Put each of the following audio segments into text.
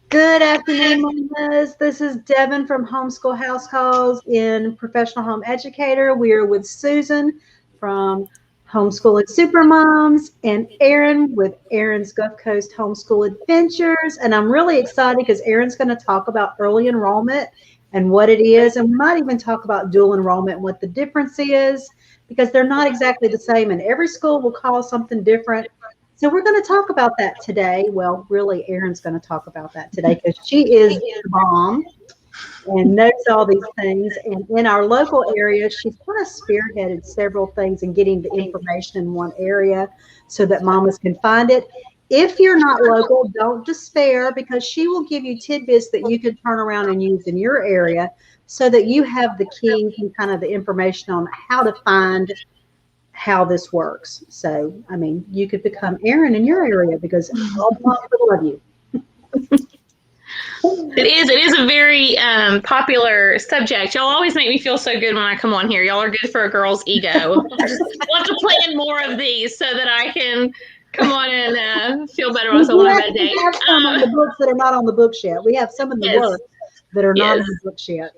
Good afternoon, mamas. This is Devin from Homeschool House Calls in Professional Home Educator. We are with Susan from Homeschooling Supermoms and Erin with Erin's Gulf Coast Homeschool Adventures. And I'm really excited because Erin's going to talk about early enrollment and what it is. And we might even talk about dual enrollment and what the difference is because they're not exactly the same. And every school will call something different. So we're going to talk about that today. Well, really, Erin's going to talk about that today because she is the mom and knows all these things. And in our local area, she's kind of spearheaded several things and getting the information in one area so that mamas can find it. If you're not local, don't despair because she will give you tidbits that you can turn around and use in your area so that you have the key and kind of the information on how to find how this works. So, I mean, you could become Erin in your area because all the moms would love you. It is a very popular subject. Y'all always make me feel so good when I come on here. Y'all are good for a girl's ego. I just want to plan more of these so that I can come on and feel better myself on a bad day. We have some on the books that are not on the books yet. We have some in the works that are not on the books yet.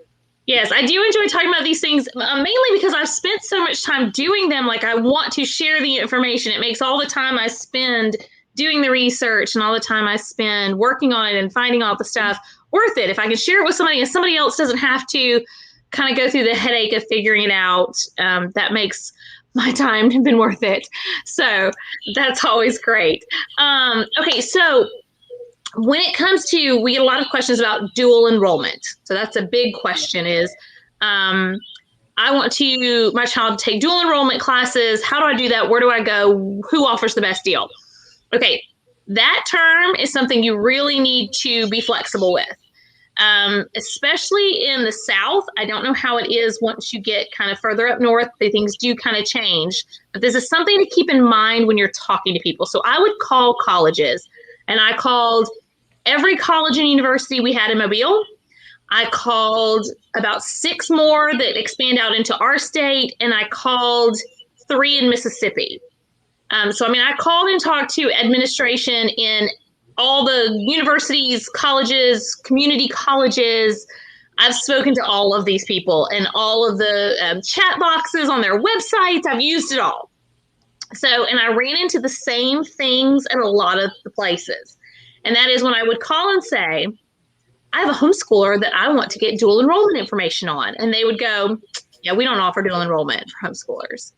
Yes, I do enjoy talking about these things, mainly because I've spent so much time doing them. Like, I want to share the information. It makes all the time I spend doing the research and all the time I spend working on it and finding all the stuff worth it. If I can share it with somebody and somebody else doesn't have to kind of go through the headache of figuring it out, that makes my time been worth it. So that's always great. Okay, so when it comes to, we get a lot of questions about dual enrollment. So that's a big question is, I want my child to take dual enrollment classes. How do I do that? Where do I go? Who offers the best deal? Okay, that term is something you really need to be flexible with, especially in the South. I don't know how it is once you get kind of further up north. Things do kind of change. But this is something to keep in mind when you're talking to people. So I would call colleges. And I called every college and university we had in Mobile. I called about 6 more that expand out into our state, and I called 3 in Mississippi. I called and talked to administration in all the universities, colleges, community colleges. I've spoken to all of these people and all of the chat boxes on their websites. I've used it all. And I ran into the same things at a lot of the places. And that is when I would call and say, I have a homeschooler that I want to get dual enrollment information on. And they would go, yeah, we don't offer dual enrollment for homeschoolers.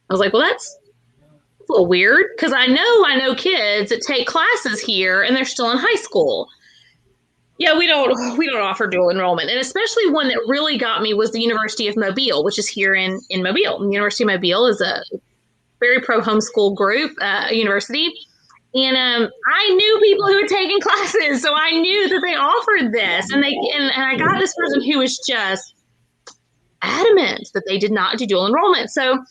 I was like, well, that's a little weird because I know kids that take classes here and they're still in high school. Yeah, we don't offer dual enrollment. And especially one that really got me was the University of Mobile, which is here in Mobile. The University of Mobile is a very pro homeschool group, university. And I knew people who had taken classes, so I knew that they offered this. And I got this person who was just adamant that they did not do dual enrollment. So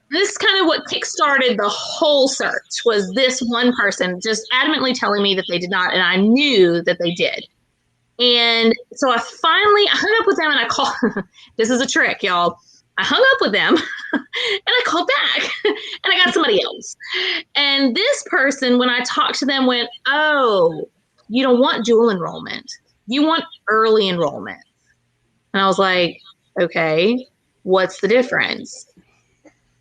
this is kind of what kickstarted the whole search, was this one person just adamantly telling me that they did not, and I knew that they did. And so I hung up with them, and I called. This is a trick, y'all. I hung up with them and I called back and I got somebody else. And this person, when I talked to them, went, oh, you don't want dual enrollment. You want early enrollment. And I was like, okay, what's the difference?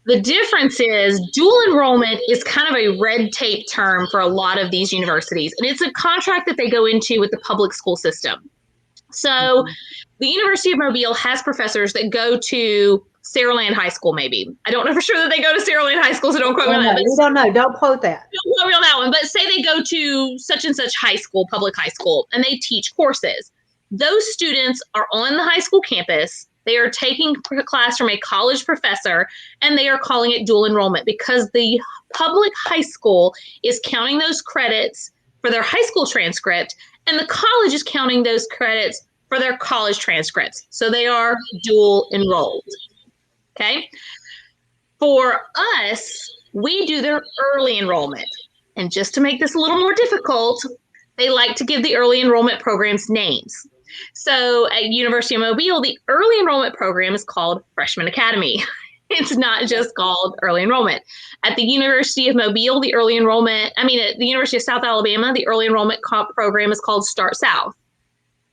The difference is dual enrollment is kind of a red tape term for a lot of these universities. And it's a contract that they go into with the public school system. So the University of Mobile has professors that go to Saraland High School, maybe. I don't know for sure that they go to Saraland High School, so don't quote me on that. We don't know. Don't quote that. Don't quote me on that one. But say they go to such and such high school, public high school, and they teach courses. Those students are on the high school campus. They are taking a class from a college professor, and they are calling it dual enrollment because the public high school is counting those credits for their high school transcript, and the college is counting those credits for their college transcripts. So they are dual enrolled. Okay. For us, we do their early enrollment. And just to make this a little more difficult, they like to give the early enrollment programs names. So at University of Mobile, the early enrollment program is called Freshman Academy. It's not just called early enrollment. At the University of Mobile, at the University of South Alabama, the early enrollment program is called Start South.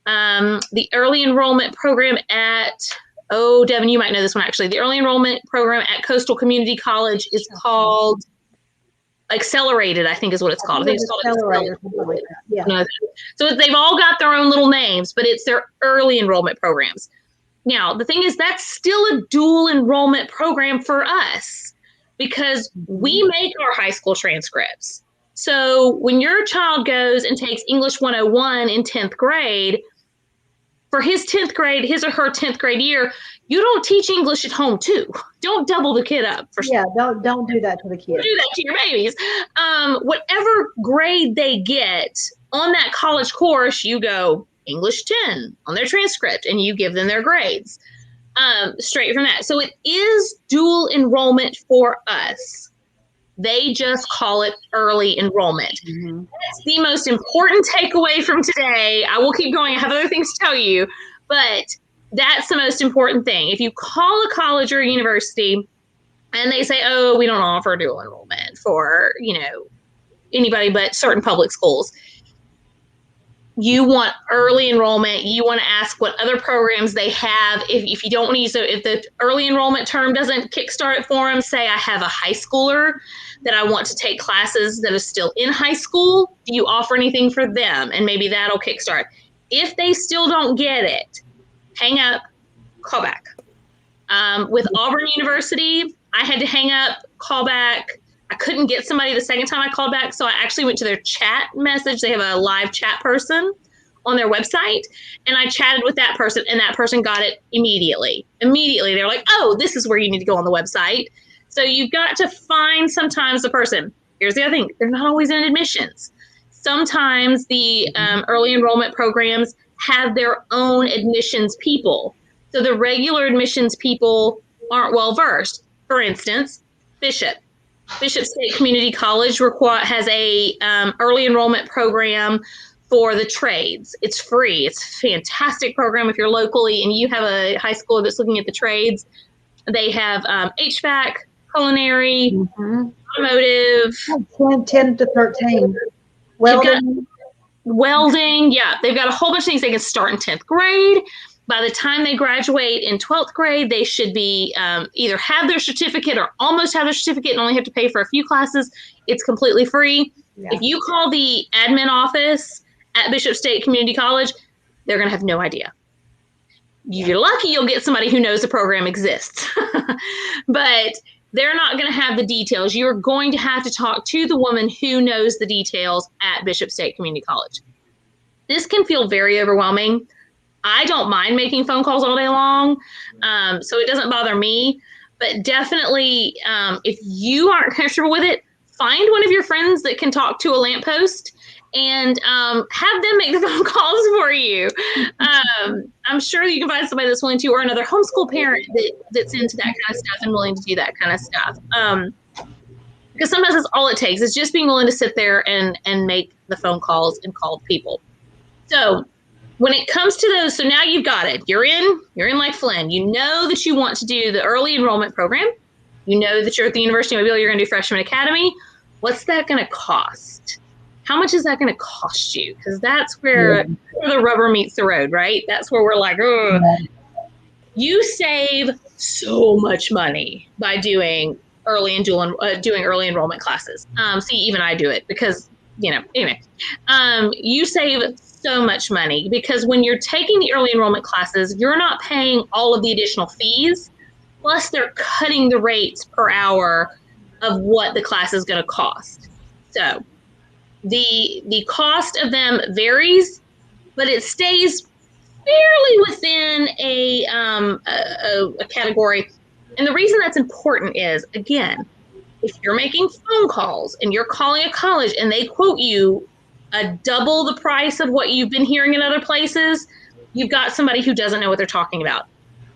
The early enrollment program Devin, you might know this one actually. The early enrollment program at Coastal Community College is called Accelerated, I think is what it's called. I think it's called Accelerated. Like yeah. No, so they've all got their own little names, but it's their early enrollment programs. Now, the thing is, that's still a dual enrollment program for us because we make our high school transcripts. So when your child goes and takes English 101 in 10th grade, for his or her 10th grade year, you don't teach English at home too. Don't double the kid up. Don't do that to the kids. Don't do that to your babies. Whatever grade they get on that college course, you go English 10 on their transcript and you give them their grades straight from that. So it is dual enrollment for us. They just call it early enrollment. Mm-hmm. That's the most important takeaway from today. I will keep going. I have other things to tell you, but that's the most important thing. If you call a college or a university and they say, oh, we don't offer dual enrollment for, anybody but certain public schools, you want early enrollment. You want to ask what other programs they have. If you don't want to use it, if the early enrollment term doesn't kickstart it for them, say I have a high schooler that I want to take classes that is still in high school. Do you offer anything for them? And maybe that'll kickstart. If they still don't get it, hang up, call back. With Auburn University, I had to hang up, call back. I couldn't get somebody the second time I called back, so I actually went to their chat message. They have a live chat person on their website, and I chatted with that person, and that person got it immediately. Immediately, they're like, oh, this is where you need to go on the website. So you've got to find sometimes the person. Here's the other thing. They're not always in admissions. Sometimes the early enrollment programs have their own admissions people. So the regular admissions people aren't well-versed. For instance, Bishop State Community College has a early enrollment program for the trades. It's free. It's a fantastic program if you're locally and you have a high schooler that's looking at the trades. They have HVAC, culinary, automotive. 10 to 13. Welding. Yeah, they've got a whole bunch of things they can start in 10th grade. By the time they graduate in 12th grade, they should be either have their certificate or almost have their certificate and only have to pay for a few classes. It's completely free. Yeah. If you call the admin office at Bishop State Community College, they're going to have no idea. If you're lucky, you'll get somebody who knows the program exists. But they're not going to have the details. You're going to have to talk to the woman who knows the details at Bishop State Community College. This can feel very overwhelming. I don't mind making phone calls all day long, so it doesn't bother me. But definitely, if you aren't comfortable with it, find one of your friends that can talk to a lamppost and have them make the phone calls for you. I'm sure you can find somebody that's willing to, or another homeschool parent that's into that kind of stuff and willing to do that kind of stuff. Because sometimes that's all it takes. It's just being willing to sit there and make the phone calls and call people. So when it comes to those, so now you've got it. You're in like Flynn. You know that you want to do the early enrollment program. You know that you're at the University of Mobile. You're going to do Freshman Academy. What's that going to cost? How much is that going to cost you? Because that's where the rubber meets the road, right? That's where we're like, oh, you save so much money by doing early enrollment classes. See, even I do it because, anyway, you save so much money because when you're taking the early enrollment classes, you're not paying all of the additional fees. Plus, they're cutting the rates per hour of what the class is going to cost. So the cost of them varies, but it stays fairly within a category. And the reason that's important is, again, if you're making phone calls and you're calling a college and they quote you a double the price of what you've been hearing in other places, you've got somebody who doesn't know what they're talking about.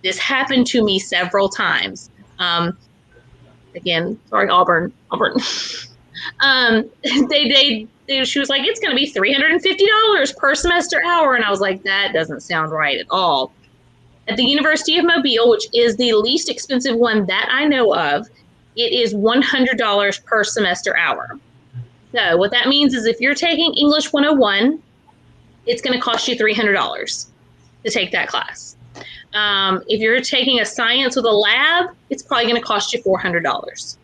This happened to me several times. Again, sorry, Auburn. She was like, it's going to be $350 per semester hour. And I was like, that doesn't sound right at all. At the University of Mobile, which is the least expensive one that I know of, it is $100 per semester hour. So what that means is if you're taking English 101, it's going to cost you $300 to take that class. If you're taking a science with a lab, it's probably going to cost you $400.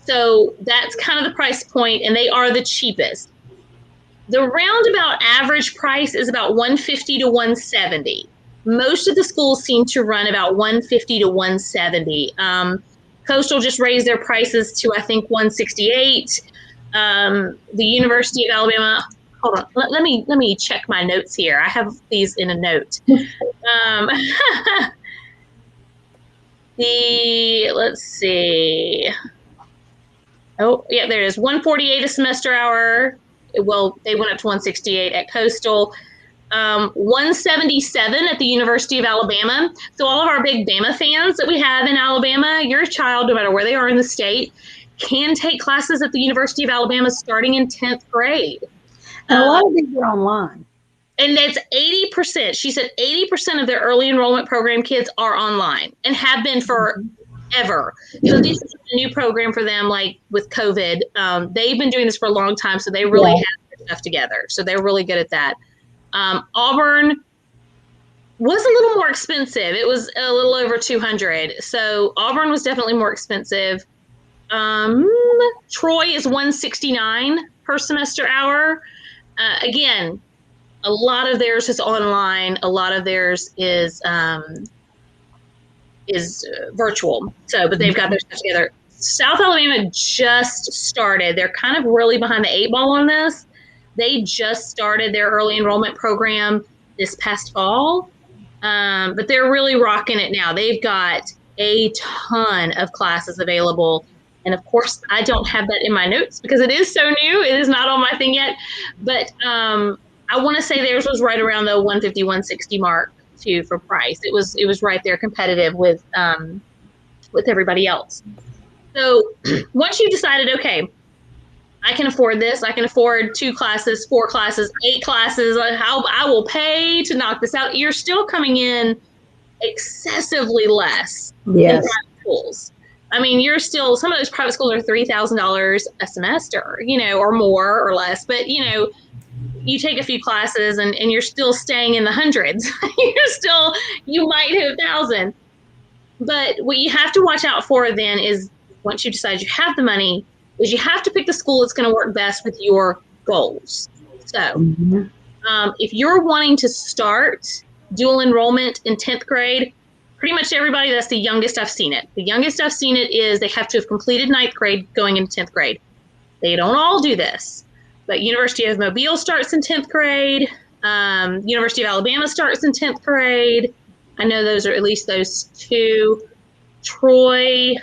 So that's kind of the price point, and they are the cheapest. The roundabout average price is about $150 to $170. Most of the schools seem to run about $150 to $170. Coastal just raised their prices to, I think, $168. The University of Alabama, hold on, let me check my notes here. I have these in a note. Let's see. Oh, yeah, there it is. $148 a semester hour. Well, they went up to $168 at Coastal. $177 at the University of Alabama. So all of our big Bama fans that we have in Alabama, your child, no matter where they are in the state, can take classes at the University of Alabama starting in 10th grade. And a lot of these are online. And that's 80%. She said 80% of their early enrollment program kids are online and have been forever. So this is a new program for them, like with COVID. They've been doing this for a long time, so they really have their stuff together. So they're really good at that. Auburn was a little more expensive. It was a little over $200. So Auburn was definitely more expensive. Troy is $169 per semester hour. Again, a lot of theirs is online. A lot of theirs is virtual. So, but they've got their stuff together. South Alabama just started. They're kind of really behind the 8 ball on this. They just started their early enrollment program this past fall, but they're really rocking it now. They've got a ton of classes available. And of course, I don't have that in my notes because it is so new. It is not on my thing yet. But I want to say theirs was right around the $150, $160 mark too for price. It was right there competitive with everybody else. So once you've decided, okay, I can afford this. I can afford 2 classes, 4 classes, 8 classes. I will pay to knock this out. You're still coming in excessively less than private schools. I mean, you're still, some of those private schools are $3,000 a semester, or more or less. But, you take a few classes and you're still staying in the hundreds. You might hit 1,000. But what you have to watch out for then is once you decide you have the money, is you have to pick the school that's going to work best with your goals. So if you're wanting to start dual enrollment in 10th grade, pretty much everybody, that's the youngest I've seen it. The youngest I've seen it is they have to have completed 9th grade going into 10th grade. They don't all do this, but University of Mobile starts in 10th grade. University of Alabama starts in 10th grade. I know those are at least those 2. Troy,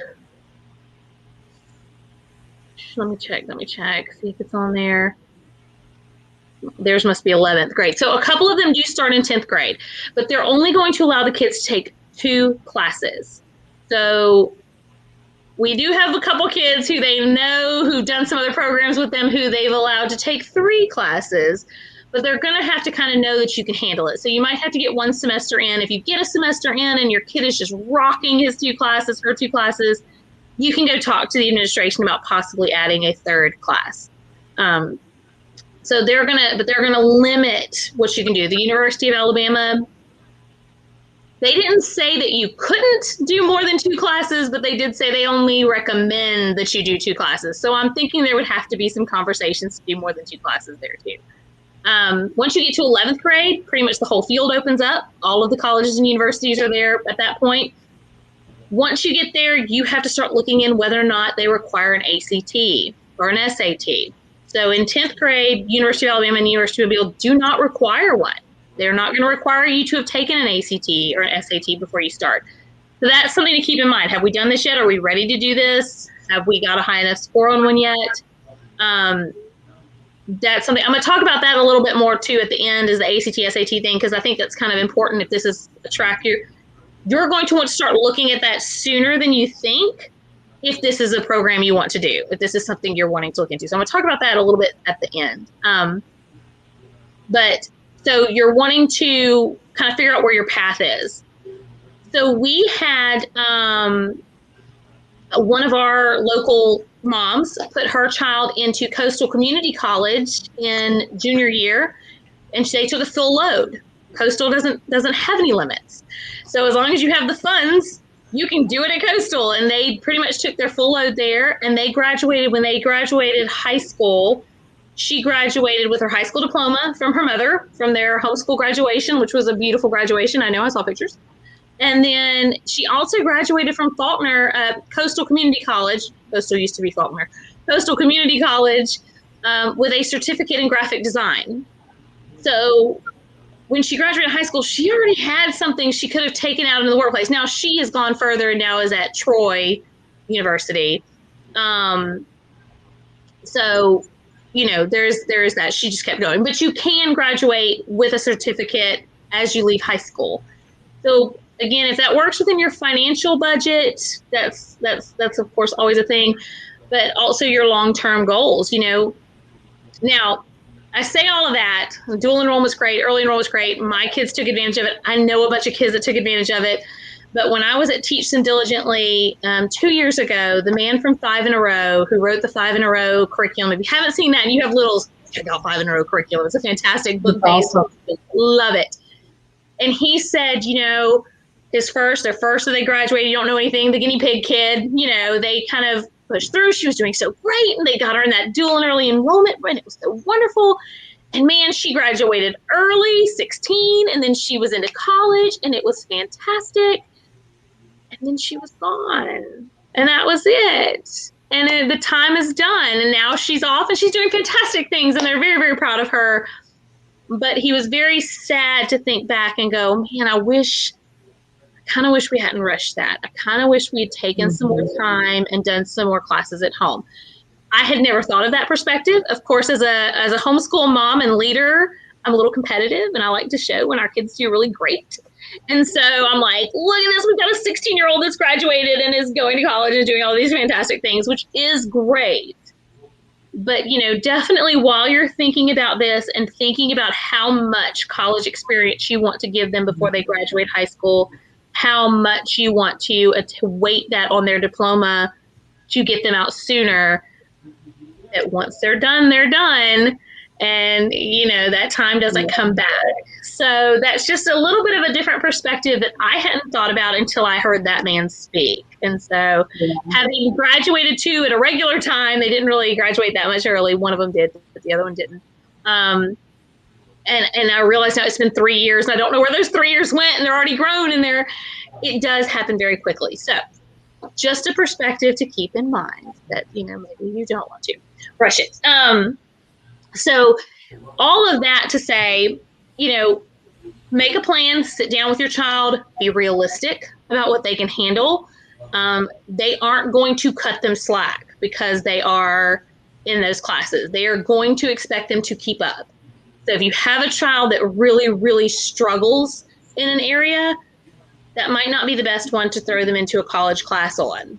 let me check, see if it's on there. Theirs must be 11th grade. So a couple of them do start in 10th grade, but they're only going to allow the kids to take 2 classes. So we do have a couple kids who they know who've done some other programs with them who they've allowed to take 3 classes, but they're going to have to kind of know that you can handle it. So you might have to get 1 semester in. If you get a semester in and your kid is just rocking his 2 classes, her 2 classes, you can go talk to the administration about possibly adding a 3rd class. So they're gonna limit what you can do. The University of Alabama, they didn't say that you couldn't do more than 2 classes, but they did say they only recommend that you do 2 classes. So I'm thinking there would have to be some conversations to do more than 2 classes there too. Once you get to 11th grade, pretty much the whole field opens up. All of the colleges and universities are there at that point. Once you get there, you have to start looking in whether or not they require an ACT or an SAT. So in 10th grade, University of Alabama and University of Mobile do not require one. They're not going to require you to have taken an ACT or an SAT before you start. So that's something to keep in mind. Have we done this yet? Are we ready to do this? Have we got a high enough score on one yet? That's something, I'm going to talk about that a little bit more too at the end, is the ACT, SAT thing, because I think that's kind of important if this is a track you're going to want to start looking at that sooner than you think if this is a program you want to do, if this is something you're wanting to look into. So I'm going to talk about that a little bit at the end. But So you're wanting to kind of figure out where your path is. So we had one of our local moms put her child into Coastal Community College in junior year, and they took a full load. Coastal doesn't have any limits. So as long as you have the funds, you can do it at Coastal. And they pretty much took their full load there, and they graduated. When they graduated high school, she graduated with her high school diploma from her mother from their homeschool graduation, which was a beautiful graduation. I know, I saw pictures. And then she also graduated from Faulkner Coastal Community College. Coastal used to be Faulkner. Coastal Community College with a certificate in graphic design. So when she graduated high school, she already had something she could have taken out into the workplace. Now she has gone further and now is at Troy University. So, you know, there's that. She just kept going. But you can graduate with a certificate as you leave high school. So again, if that works within your financial budget, that's of course always a thing, but also your long-term goals, you know. Now, I say all of that. Dual enrollment was great. Early enrollment was great. My kids took advantage of it. I know a bunch of kids that took advantage of it. But when I was at Teach Them Diligently 2 years ago, the man from 5 in a Row, who wrote the 5 in a Row curriculum, if you haven't seen that and you have littles, check out 5 in a Row curriculum. It's a fantastic book base. Awesome. Love it. And he said, you know, their first that they graduated, you don't know anything, the guinea pig kid, you know, they kind of pushed through. She was doing so great, and they got her in that dual and early enrollment, and it was so wonderful. And man, she graduated early, 16, and then she was into college, and it was fantastic. And then she was gone, and that was it. And the time is done, and now she's off, and she's doing fantastic things, and they're very, very proud of her. But he was very sad to think back and go, man, I kind of wish we hadn't rushed that. I kind of wish we had taken some more time and done some more classes at home. I had never thought of that perspective. Of course, as a homeschool mom and leader, I'm a little competitive, and I like to show when our kids do really great. And so I'm like, look at this. We've got a 16-year-old that's graduated and is going to college and doing all these fantastic things, which is great. But, you know, definitely while you're thinking about this and thinking about how much college experience you want to give them before they graduate high school, how much you want to weight that on their diploma to get them out sooner, that once they're done, they're done. And, you know, that time doesn't come back. So that's just a little bit of a different perspective that I hadn't thought about until I heard that man speak. And so having graduated two at a regular time, they didn't really graduate that much early. One of them did, but the other one didn't. And I realize now it's been 3 years, and I don't know where those 3 years went, and they're already grown, and it does happen very quickly. So just a perspective to keep in mind that, you know, maybe you don't want to rush it. So all of that to say, you know, make a plan, sit down with your child, be realistic about what they can handle. They aren't going to cut them slack because they are in those classes. They are going to expect them to keep up. So if you have a child that really, really struggles in an area, that might not be the best one to throw them into a college class on.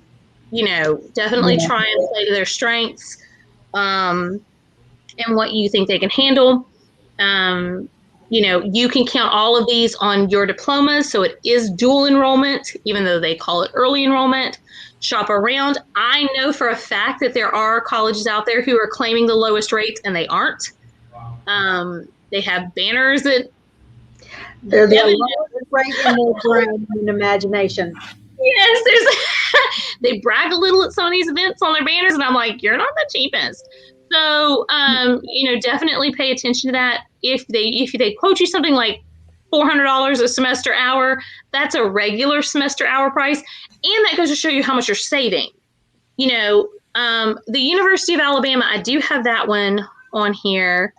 You know, definitely try and play to their strengths and what you think they can handle. You know, you can count all of these on your diplomas. So it is dual enrollment, even though they call it early enrollment. Shop around. I know for a fact that there are colleges out there who are claiming the lowest rates, and they aren't. They have banners that they're the lowest rate in their brain and imagination. Yes, they brag a little at some of these events on their banners, and I'm like, you're not the cheapest. So, you know, definitely pay attention to that. If they quote you something like $400 a semester hour, that's a regular semester hour price, and that goes to show you how much you're saving. You know, the University of Alabama, I do have that one on here.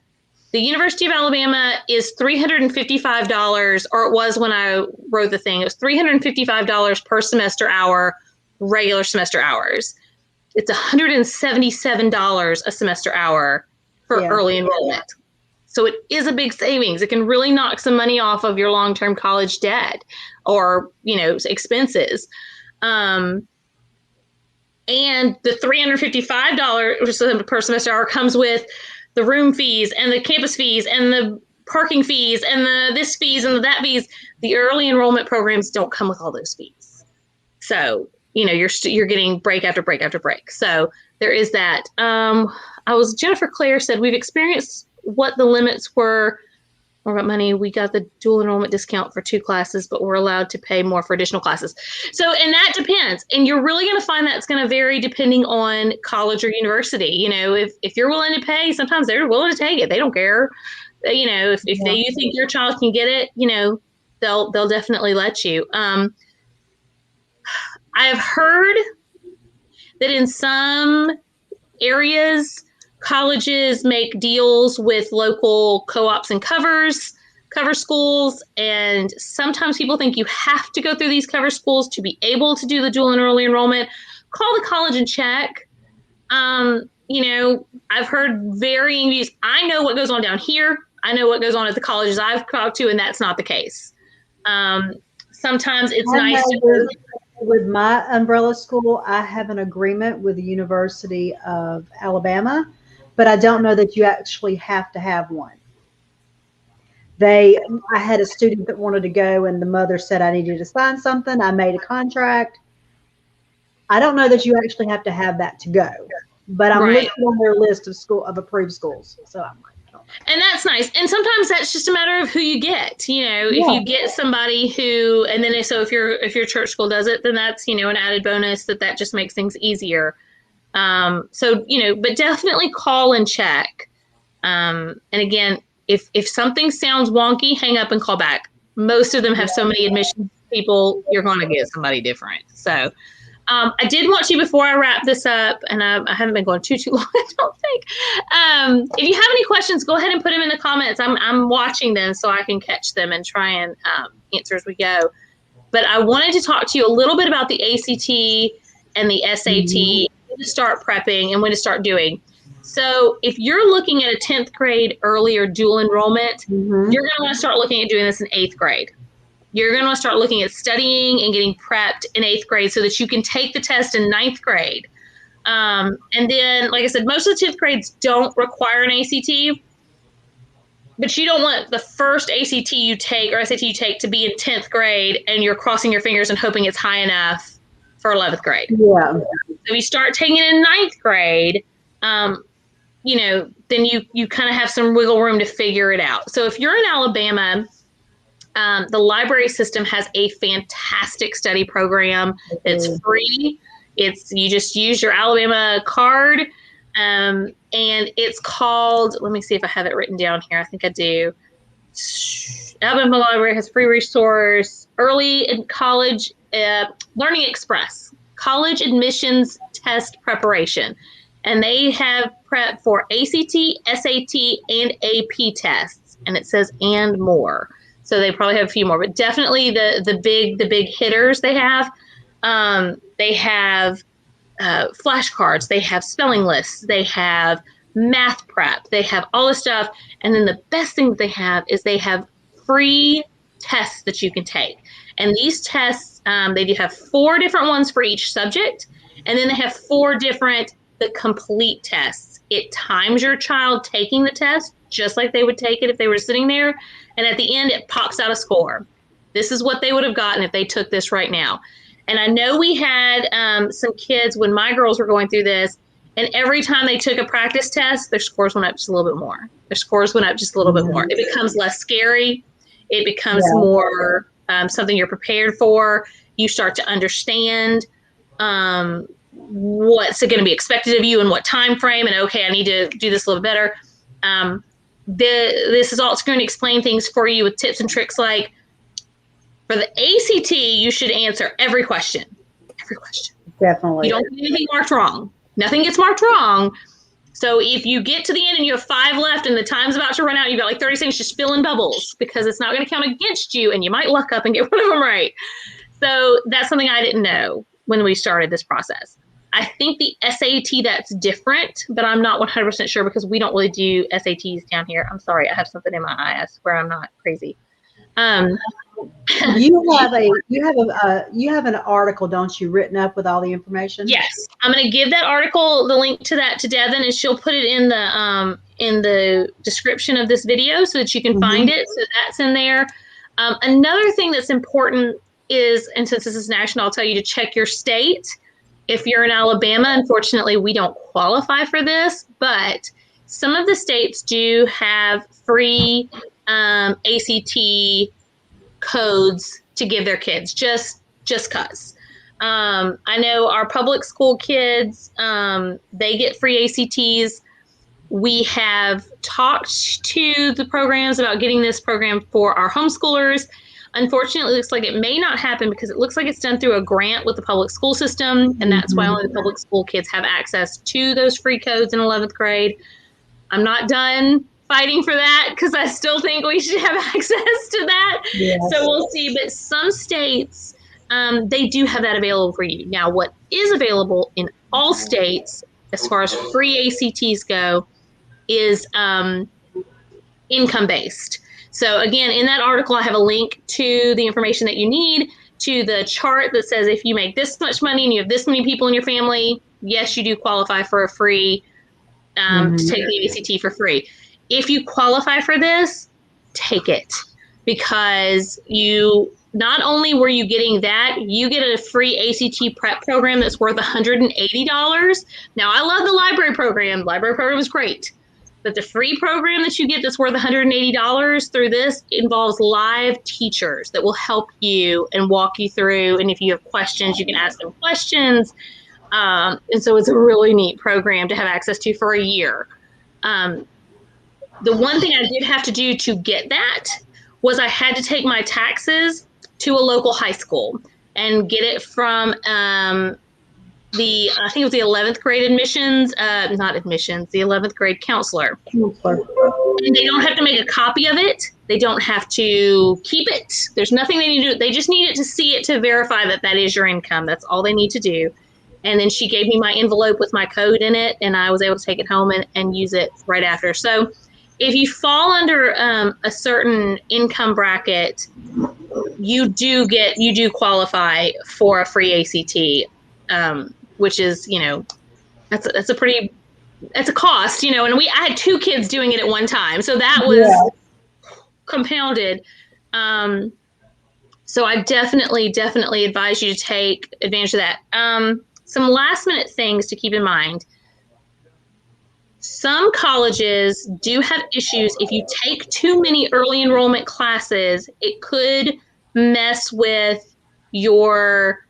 The University of Alabama is $355, or it was when I wrote the thing. It was $355 per semester hour, regular semester hours. It's $177 a semester hour for early enrollment. So it is a big savings. It can really knock some money off of your long-term college debt or, you know, expenses. And the $355 per semester hour comes with the room fees and the campus fees and the parking fees and the this fees and the that fees. The early enrollment programs don't come with all those fees. So, you know, you're getting break after break after break. So there is that. Jennifer Claire said, we've experienced what the limits were. More about money. We got the dual enrollment discount for 2 classes, but we're allowed to pay more for additional classes. So, and that depends. And you're really going to find that's going to vary depending on college or university. You know, if you're willing to pay, sometimes they're willing to take it. They don't care. You know, if you think your child can get it, you know, they'll definitely let you. I have heard that in some areas, colleges make deals with local co-ops and cover schools, and sometimes people think you have to go through these cover schools to be able to do the dual and early enrollment. Call the college and check. You know, I've heard varying views. I know what goes on down here. I know what goes on at the colleges I've talked to, and that's not the case. Sometimes it's nice to... With my umbrella school, I have an agreement with the University of Alabama, but I don't know that you actually have to have one. I had a student that wanted to go, and the mother said I needed to sign something. I made a contract. I don't know that you actually have to have that to go, but I'm listed on their list of approved schools. So I'm like, and that's nice. And sometimes that's just a matter of who you get. You know, if you get somebody who, and then so if your church school does it, then that's, you know, an added bonus that just makes things easier. So, you know, but definitely call and check. And again, if something sounds wonky, hang up and call back. Most of them have so many admissions people, you're going to get somebody different. So, I did want you, before I wrap this up, and I haven't been going too long, I don't think. If you have any questions, go ahead and put them in the comments. I'm watching them so I can catch them and try and answer as we go. But I wanted to talk to you a little bit about the ACT and the SAT, when to start prepping and when to start doing. So if you're looking at a 10th grade early or dual enrollment, you're going to want to start looking at doing this in 8th grade. You're going to want to start looking at studying and getting prepped in 8th grade so that you can take the test in 9th grade. And then, like I said, most of the 10th grades don't require an ACT, but you don't want the first ACT you take or SAT you take to be in 10th grade and you're crossing your fingers and hoping it's high enough for 11th grade. Yeah. So you start taking it in 9th grade, you know, then you kind of have some wiggle room to figure it out. So if you're in Alabama, the library system has a fantastic study program. It's free. You just use your Alabama card, and it's called, let me see if I have it written down here. I think I do. Alabama Library has free resource, early in college, Learning Express, college admissions test preparation. And they have prep for ACT, SAT, and AP tests. And it says, and more. So they probably have a few more, but definitely the big hitters they have. They have flashcards, they have spelling lists, they have math prep, they have all this stuff. And then the best thing that they have is they have free tests that you can take. And these tests, they do have 4 different ones for each subject. And then they have 4 different, the complete tests. It times your child taking the test just like they would take it if they were sitting there. And at the end, it pops out a score. This is what they would have gotten if they took this right now. And I know we had some kids when my girls were going through this, and every time they took a practice test, their scores went up just a little bit more. Their scores went up just a little bit more. It becomes less scary. It becomes more something you're prepared for. You start to understand what's going to be expected of you and what time frame, and okay, I need to do this a little better. This is also going to explain things for you with tips and tricks, like for the ACT, you should answer every question. Every question. Definitely. You don't get anything marked wrong. Nothing gets marked wrong. So if you get to the end and you have 5 left and the time's about to run out, you've got like 30 seconds, just fill in bubbles because it's not going to count against you and you might luck up and get one of them right. So that's something I didn't know when we started this process. I think the SAT, that's different, but I'm not 100% sure because we don't really do SATs down here. I'm sorry, I have something in my eye. I swear I'm not crazy. You have an article, don't you, written up with all the information? Yes, I'm going to give that article, the link to that, to Devin, and she'll put it in the description of this video so that you can find it. So that's in there. Another thing that's important is, and since this is national, I'll tell you to check your state. If you're in Alabama, unfortunately, we don't qualify for this, but some of the states do have free ACT codes to give their kids, just cause. I know our public school kids, they get free ACTs. We have talked to the programs about getting this program for our homeschoolers. Unfortunately, it looks like it may not happen because it looks like it's done through a grant with the public school system, and that's why only the public school kids have access to those free codes in 11th grade. I'm not done fighting for that because I still think we should have access to that. Yes. So we'll see. But some states, they do have that available for you. Now, what is available in all states, as far as free ACTs go, is income-based. So again, in that article, I have a link to the information that you need, to the chart that says if you make this much money and you have this many people in your family, yes, you do qualify for a free, to take the ACT for free. If you qualify for this, take it, because you, not only were you getting that, you get a free ACT prep program that's worth $180. Now, I love the library program. The library program is great. But the free program that you get that's worth $180 through this involves live teachers that will help you and walk you through. And if you have questions, you can ask them questions. And so it's a really neat program to have access to for a year. The one thing I did have to do to get that was I had to take my taxes to a local high school and get it from I think it was the 11th grade admissions, not admissions, the 11th grade counselor. And they don't have to make a copy of it. They don't have to keep it. There's nothing they need to do. They just need it to see it to verify that that is your income. That's all they need to do. And then she gave me my envelope with my code in it, and I was able to take it home and use it right after. So if you fall under a certain income bracket, you do qualify for a free ACT, which is, that's a cost, and I had 2 kids doing it at one time. So that was compounded. So I definitely advise you to take advantage of that. Some last minute things to keep in mind. Some colleges do have issues. If you take too many early enrollment classes, it could mess with your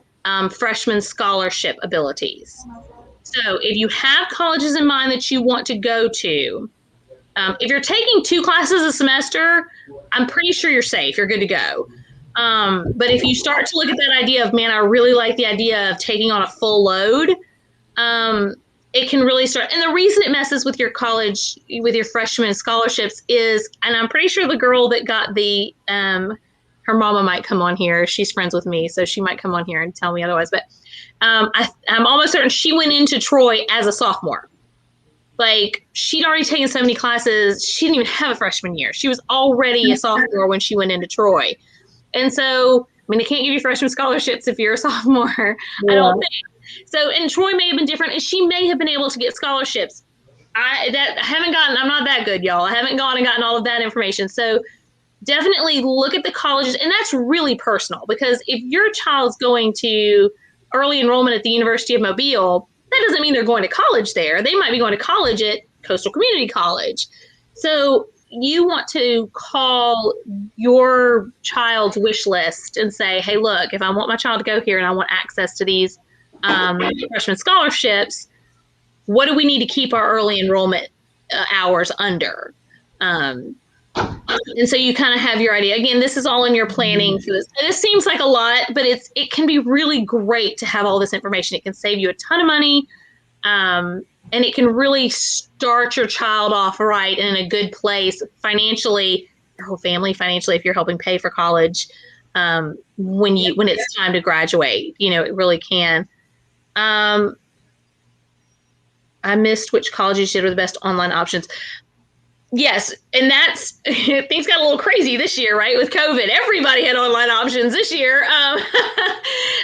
freshman scholarship abilities. So if you have colleges in mind that you want to go to, if you're taking 2 classes a semester, I'm pretty sure you're safe. You're good to go. But if you start to look at that idea of, man, I really like the idea of taking on a full load, it can really start. And the reason it messes with your college, with your freshman scholarships is, and I'm pretty sure the girl that got the, her mama might come on here. She's friends with me, so she might come on here and tell me otherwise. But I'm almost certain she went into Troy as a sophomore. Like, she'd already taken so many classes. She didn't even have a freshman year. She was already a sophomore when she went into Troy. And so, I mean, they can't give you freshman scholarships if you're a sophomore, I don't think. So, and Troy may have been different, and she may have been able to get scholarships. I'm not that good, y'all. I haven't gone and gotten all of that information. So definitely look at the colleges, and that's really personal, because if your child's going to early enrollment at the University of Mobile, that doesn't mean they're going to college there. They might be going to college at Coastal Community College. So you want to call your child's wish list and say, hey, look, if I want my child to go here and I want access to these freshman scholarships, what do we need to keep our early enrollment hours under? And so you kind of have your idea. Again, this is all in your planning for this. And this seems like a lot, but it can be really great to have all this information. It can save you a ton of money. And it can really start your child off right and in a good place financially, your whole family financially, if you're helping pay for college, when it's time to graduate. It really can. I missed which colleges did with the best online options. Yes, and that's things got a little crazy this year, right? With COVID, everybody had online options this year,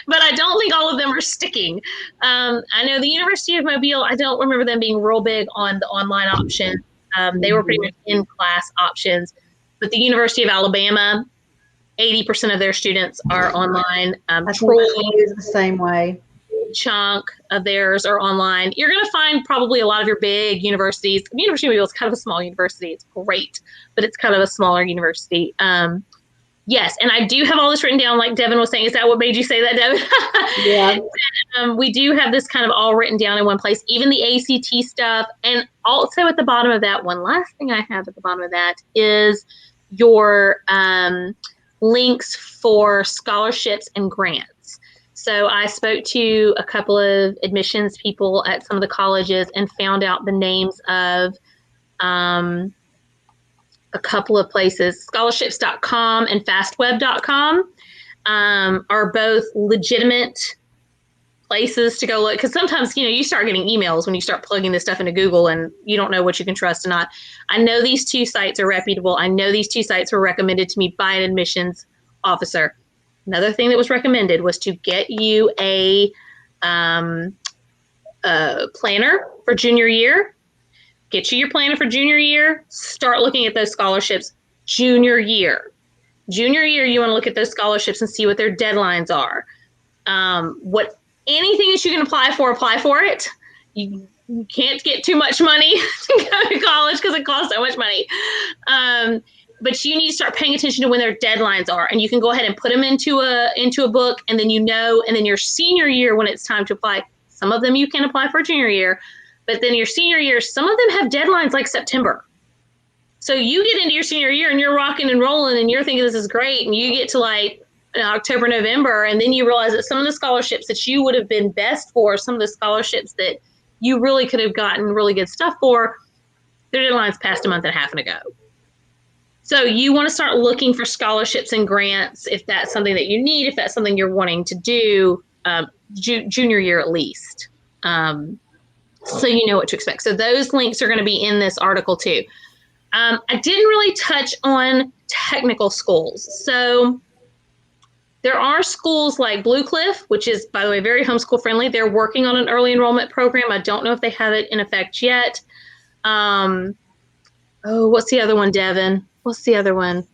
but I don't think all of them are sticking. I know the University of Mobile. I don't remember them being real big on the online option. They were pretty much in-class options, but the University of Alabama, 80% of their students are online. I think Troy, Troy is the same way. chunk of theirs are online. You're going to find probably a lot of your big universities. University of Mobile is kind of a small university. It's great, but it's kind of a smaller university. Yes, and I do have all this written down, like Devin was saying. Is that what made you say that, Devin? Yeah. We do have this kind of all written down in one place, even the ACT stuff. And also at the bottom of that, one last thing I have at the bottom of that is your links for scholarships and grants. So I spoke to a couple of admissions people at some of the colleges and found out the names of a couple of places. Scholarships.com and fastweb.com are both legitimate places to go look, because sometimes you start getting emails when you start plugging this stuff into Google and you don't know what you can trust or not. I know these two sites are reputable. I know these two sites were recommended to me by an admissions officer. Another thing that was recommended was to get you a planner for junior year. Get you your planner for junior year. Start looking at those scholarships junior year. Junior year, you want to look at those scholarships and see what their deadlines are. What anything that you can apply for it. You can't get too much money to go to college because it costs so much money. But you need to start paying attention to when their deadlines are, and you can go ahead and put them into a book, and then and then your senior year when it's time to apply. Some of them you can apply for junior year, but then your senior year, some of them have deadlines like September. So you get into your senior year and you're rocking and rolling and you're thinking this is great, and you get to like October, November, and then you realize that some of the scholarships that you would have been best for, some of the scholarships that you really could have gotten really good stuff for, their deadlines passed a month and a half ago. So you want to start looking for scholarships and grants if that's something that you need, if that's something you're wanting to do, junior year at least, so you know what to expect. So those links are going to be in this article too. I didn't really touch on technical schools. So there are schools like Blue Cliff, which is, by the way, very homeschool friendly. They're working on an early enrollment program. I don't know if they have it in effect yet. What's the other one, Devin? What's the other one?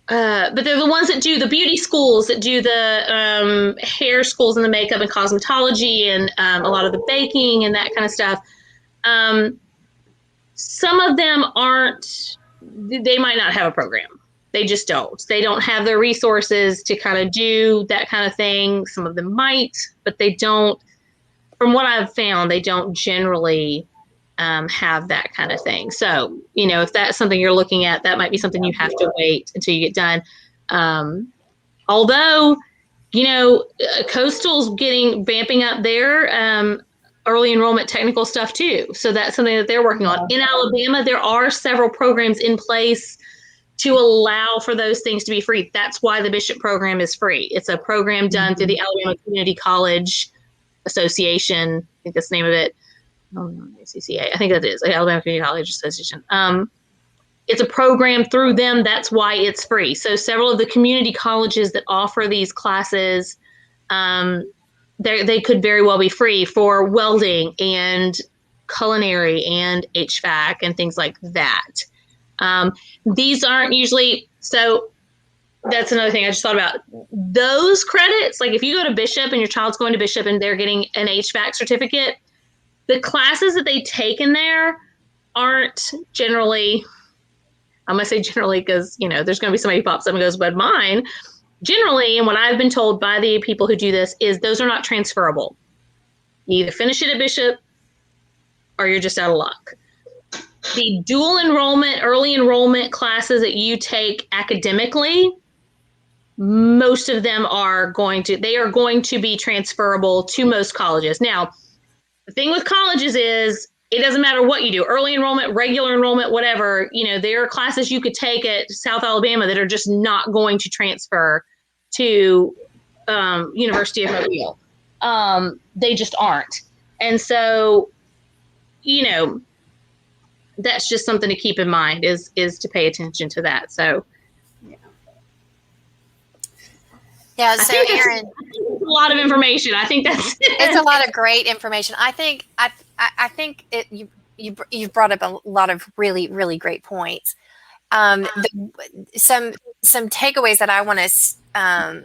But they're the ones that do the beauty schools, that do the hair schools and the makeup and cosmetology and a lot of the baking and that kind of stuff. Some of them they might not have a program. They just don't. They don't have the resources to kind of do that kind of thing. Some of them might, but they don't. From what I've found, they don't generally have that kind of thing. So, if that's something you're looking at, that might be something you have to wait until you get done. Although, Coastal's vamping up their early enrollment technical stuff too. So that's something that they're working on. In Alabama, there are several programs in place to allow for those things to be free. That's why the Bishop program is free. It's a program done through the Alabama Community College Association. I think that's the name of it. Oh, no, ACCA. I think that is Alabama Community College Association. It's a program through them. That's why it's free. So several of the community colleges that offer these classes, they could very well be free for welding and culinary and HVAC and things like that. These aren't usually, so that's another thing I just thought about. Those credits, like if you go to Bishop and your child's going to Bishop and they're getting an HVAC certificate, the classes that they take in there aren't generally, I'm going to say generally because, there's going to be somebody who pops up and goes, but mine, generally, and what I've been told by the people who do this, is those are not transferable. You either finish it at Bishop or you're just out of luck. The dual enrollment, early enrollment classes that you take academically, most of them are going to be transferable to most colleges. Now, the thing with colleges is it doesn't matter what you do, early enrollment, regular enrollment, whatever, there are classes you could take at South Alabama that are just not going to transfer to University of Mobile. They just aren't. And so, that's just something to keep in mind is to pay attention to that. So yeah. So Erin, a lot of information. I think it's a lot of great information. I think you've brought up a lot of really, really great points. Some takeaways that I want to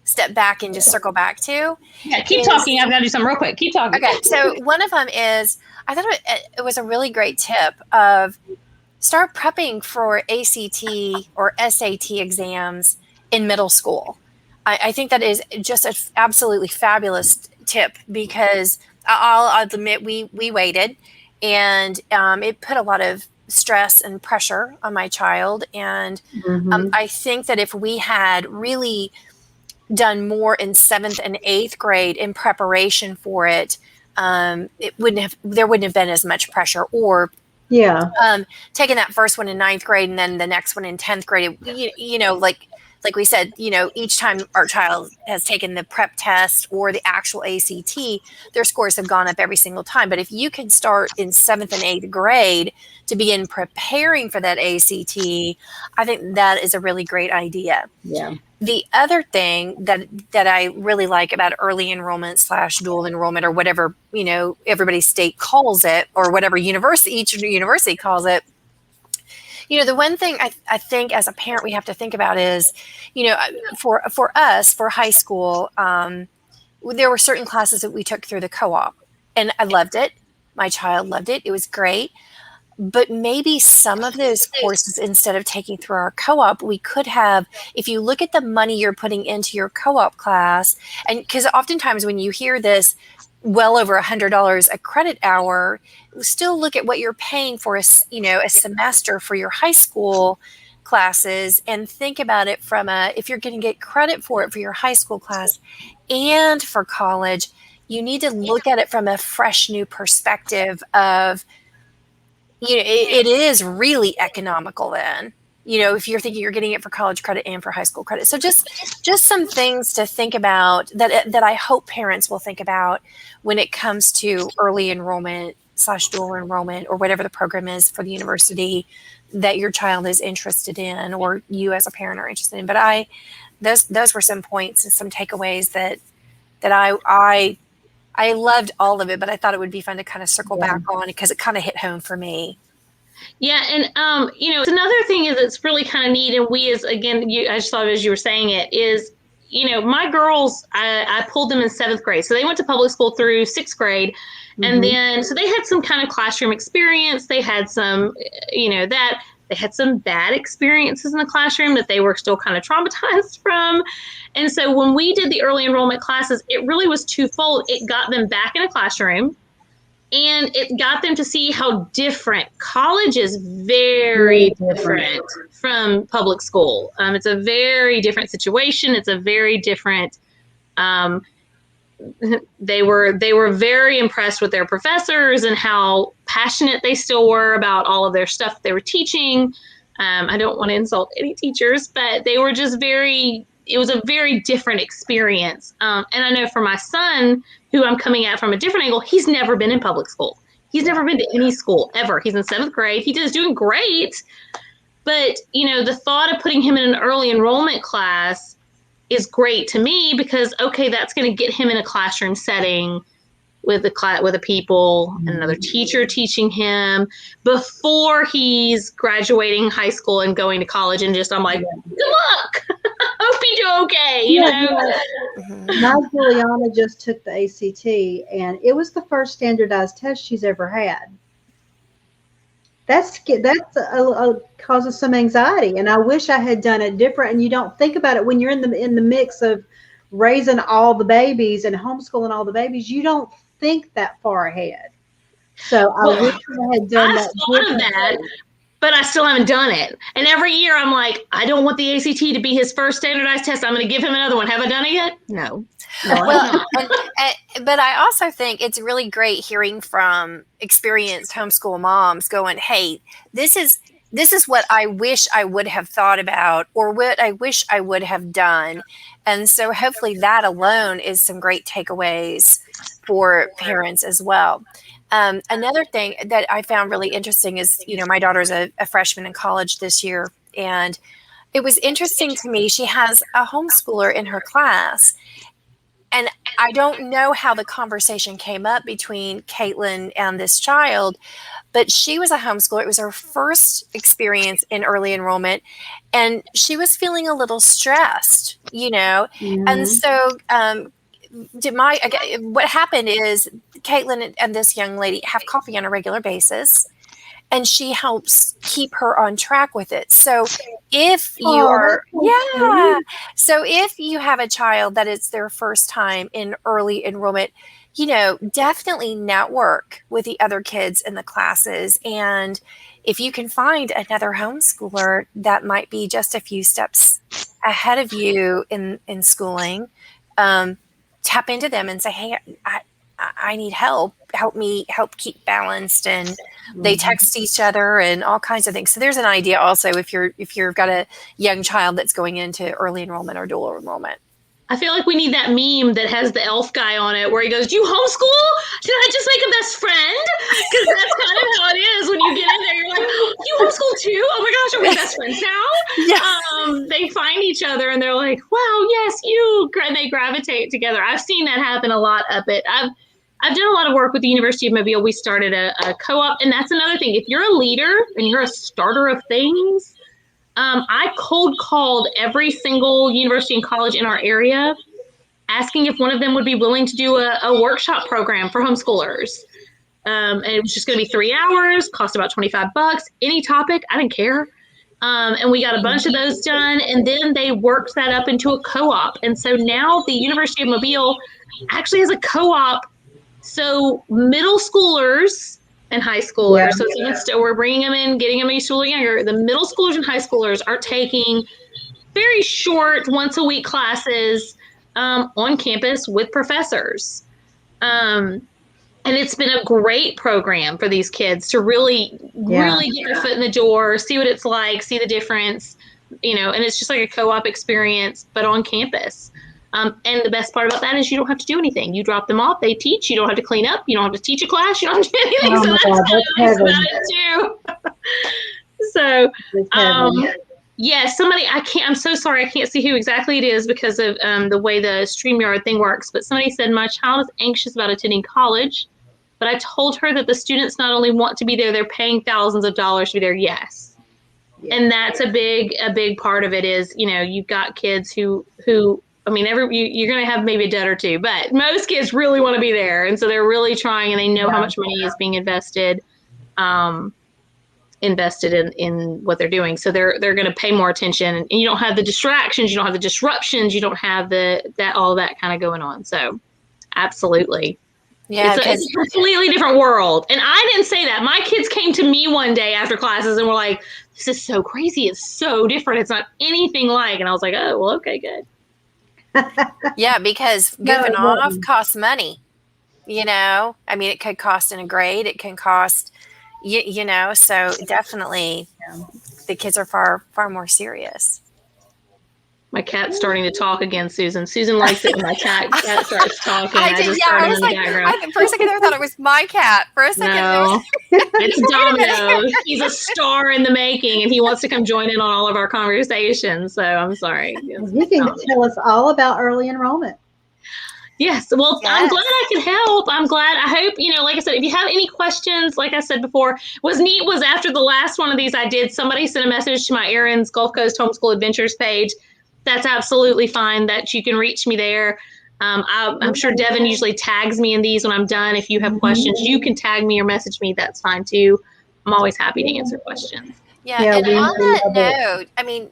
step back and just circle back to. Yeah, keep talking. I've got to do something real quick. Keep talking. Okay, so one of them is, I thought it was a really great tip of start prepping for ACT or SAT exams in middle school. I think that is just an absolutely fabulous tip, because I'll admit we waited, and it put a lot of stress and pressure on my child. And I think that if we had really done more in 7th and 8th grade in preparation for it, there wouldn't have been as much pressure. Or taking that first one in 9th grade and then the next one in 10th grade, like we said, each time our child has taken the prep test or the actual ACT, their scores have gone up every single time. But if you can start in 7th and 8th grade to begin preparing for that ACT, I think that is a really great idea. Yeah. The other thing that I really like about early enrollment / dual enrollment, or whatever, everybody's state calls it, or whatever each university calls it, the one thing I think as a parent we have to think about is, for us, for high school, there were certain classes that we took through the co-op, and I loved it. My child loved it. It was great. But maybe some of those courses, instead of taking through our co-op, we could have, if you look at the money you're putting into your co-op class, and because oftentimes when you hear this, well over $100 a credit hour, still look at what you're paying for a semester for your high school classes, and think about it from if you're going to get credit for it for your high school class and for college, you need to look at it from a fresh new perspective of, it is really economical then, if you're thinking you're getting it for college credit and for high school credit. So just some things to think about that I hope parents will think about when it comes to early enrollment / dual enrollment, or whatever the program is for the university that your child is interested in, or you as a parent are interested in. But those were some points and some takeaways that I loved all of it, but I thought it would be fun to kind of circle back on, because it kind of hit home for me. Yeah. And, another thing is, it's really kind of neat. And we, I just thought as you were saying it is, my girls, I pulled them in 7th grade. So they went to public school through 6th grade. And then, so they had some kind of classroom experience. They had some, they had some bad experiences in the classroom that they were still kind of traumatized from. And so when we did the early enrollment classes, it really was twofold. It got them back in a classroom, and it got them to see how different college is. Very different from public school. It's a very different situation. It's a very different, they were very impressed with their professors and how passionate they still were about all of their stuff they were teaching. I don't want to insult any teachers, but they were just it was a very different experience. And I know for my son, who I'm coming at from a different angle, he's never been in public school. He's never been to any school ever. He's in 7th grade. He is doing great. But, the thought of putting him in an early enrollment class is great to me, because, okay, that's going to get him in a classroom setting with the people, and another teacher teaching him before he's graduating high school and going to college. And I'm like, good luck. Hope you do okay. My Juliana just took the ACT, and it was the first standardized test she's ever had. That's causes some anxiety, and I wish I had done it different. And you don't think about it when you're in the mix of raising all the babies and homeschooling all the babies. You don't think that far ahead. So I wish I had done that. I thought of that, but I still haven't done it. And every year I'm like, I don't want the ACT to be his first standardized test. I'm going to give him another one. Have I done it yet? No. Well, but I also think it's really great hearing from experienced homeschool moms going, hey, this is what I wish I would have thought about, or what I wish I would have done. And so hopefully that alone is some great takeaways for parents as well. Another thing that I found really interesting is, my daughter's a freshman in college this year, and it was interesting to me. She has a homeschooler in her class, and I don't know how the conversation came up between Caitlin and this child, but she was a homeschooler. It was her first experience in early enrollment, and she was feeling a little stressed, And so, what happened is Caitlin and this young lady have coffee on a regular basis, and she helps keep her on track with it. So if if you have a child that it's their first time in early enrollment, definitely network with the other kids in the classes. And if you can find another homeschooler that might be just a few steps ahead of you in schooling, tap into them and say, hey, I need help. Help keep balanced. And they text each other and all kinds of things. So there's an idea also if you've got a young child that's going into early enrollment or dual enrollment. I feel like we need that meme that has the elf guy on it where he goes, "Do you homeschool? Did I just make a best friend?" Because that's kind of how it is when you get in there. You're like, "You homeschool too? Oh my gosh, are we best friends now?" Yes. They find each other and they're like, "Wow, yes, you." And they gravitate together. I've seen that happen a lot up at. I've done a lot of work with the University of Mobile. We started a co-op, and that's another thing. If you're a leader and you're a starter of things, I cold called every single university and college in our area, asking if one of them would be willing to do a workshop program for homeschoolers. And it was just going to be 3 hours, cost about $25, any topic. I didn't care. And we got a bunch of those done. And then they worked that up into a co-op. And so now the University of Mobile actually has a co-op. So middle schoolers and high schoolers. So we're bringing them in, getting them used to younger. The middle schoolers and high schoolers are taking very short, once a week classes on campus with professors. And it's been a great program for these kids to really get their foot in the door, see what it's like, see the difference, and it's just like a co-op experience, but on campus. And the best part about that is you don't have to do anything. You drop them off, they teach, you don't have to clean up, you don't have to teach a class, you don't have to do anything. So that's kind of nice about it too. Somebody, I'm so sorry, I can't see who exactly it is because of the way the StreamYard thing works, but somebody said, my child is anxious about attending college, but I told her that the students not only want to be there, they're paying thousands of dollars to be there. Yes. And that's a big part of it is, you've got kids who you're going to have maybe a dud or two, but most kids really want to be there. And so they're really trying, and they know how much money is being invested in what they're doing. So they're going to pay more attention, and you don't have the distractions. You don't have the disruptions. You don't have all that kind of going on. So absolutely. Yeah. It's a completely different world. And I didn't say that. My kids came to me one day after classes and were like, this is so crazy. It's so different. It's not anything like, and I was like, oh, well, okay, good. Yeah, because goofing off costs money. It could cost in a grade. It can cost, so definitely the kids are far more serious. My cat's starting to talk again, Susan. Susan likes it when my cat starts talking. I was like, for a second there, I thought it was my cat. For a second, no, it's Domino. He's a star in the making, and he wants to come join in on all of our conversations. So I'm sorry. You can tell us all about early enrollment. Yes. Well, yes. I'm glad I could help. I'm glad. I hope, like I said, if you have any questions, like I said before, what's neat was after the last one of these I did, somebody sent a message to my Erin's Gulf Coast Homeschool Adventures page. That's absolutely fine that you can reach me there. I'm sure Devin usually tags me in these when I'm done. If you have questions, you can tag me or message me. That's fine too. I'm always happy to answer questions. Yeah, and on that note,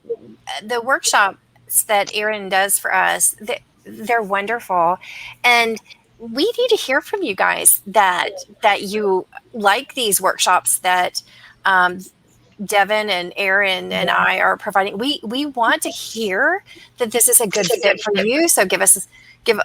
the workshops that Erin does for us, they're wonderful. And we need to hear from you guys that you like these workshops that Devin and Erin and I are providing. We want to hear that this is a good fit for you. So give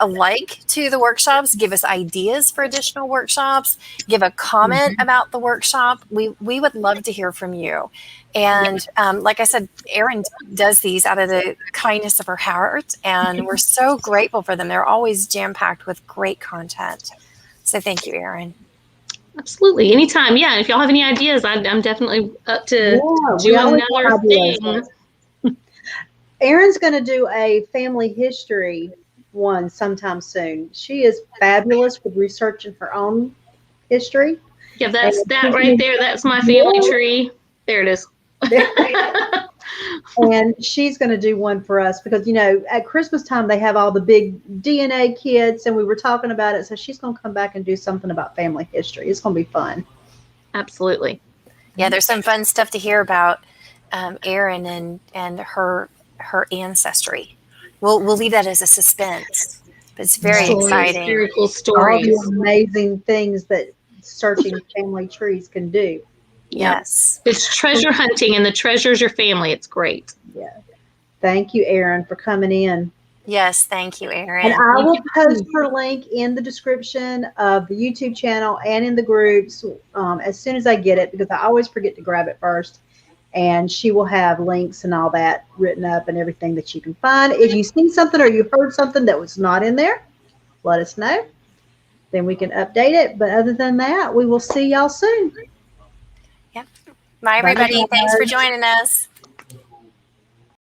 a like to the workshops, give us ideas for additional workshops, give a comment about the workshop. We would love to hear from you. And like I said, Erin does these out of the kindness of her heart, and we're so grateful for them. They're always jam-packed with great content. So thank you, Erin. Absolutely. Anytime. Yeah. And if y'all have any ideas, I'm definitely up to we do always another have ideas. thing. Erin's going to do a family history one sometime soon. She is fabulous with researching her own history. Yeah, that's And that right there. That's my family tree. There it is. And she's going to do one for us because, you know, at Christmas time, they have all the big DNA kits, and we were talking about it. So she's going to come back and do something about family history. It's going to be fun. Absolutely. Yeah, there's some fun stuff to hear about Erin and her ancestry. We'll leave that as a suspense. But it's very exciting. Very cool All stories. the amazing things that searching family trees can do. Yes. It's treasure hunting, and the treasure's your family. It's great. Yeah. Thank you, Erin, for coming in. Yes, thank you, Erin. And I will post her link in the description of the YouTube channel and in the groups as soon as I get it, because I always forget to grab it first. And she will have links and all that written up and everything that you can find. If you've seen something or you heard something that was not in there, let us know. Then we can update it. But other than that, we will see y'all soon. Yep. Bye, everybody. Thanks for joining us.